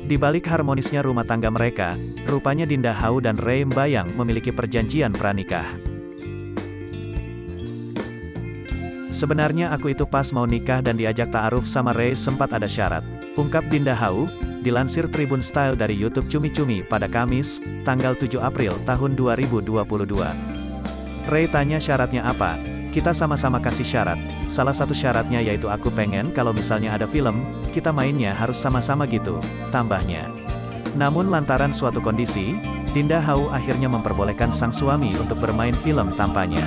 Di balik harmonisnya rumah tangga mereka, rupanya Dinda Hau dan Ray Mbayang memiliki perjanjian pranikah. Sebenarnya aku itu pas mau nikah dan diajak ta'aruf sama Ray sempat ada syarat, ungkap Dinda Hau, dilansir Tribun Style dari YouTube Cumi Cumi pada Kamis, tanggal 7 April tahun 2022. Ray tanya syaratnya apa? Kita sama-sama kasih syarat. Salah satu syaratnya yaitu aku pengen kalau misalnya ada film, kita mainnya harus sama-sama gitu, tambahnya. Namun lantaran suatu kondisi, Dinda Hau akhirnya memperbolehkan sang suami untuk bermain film tanpanya.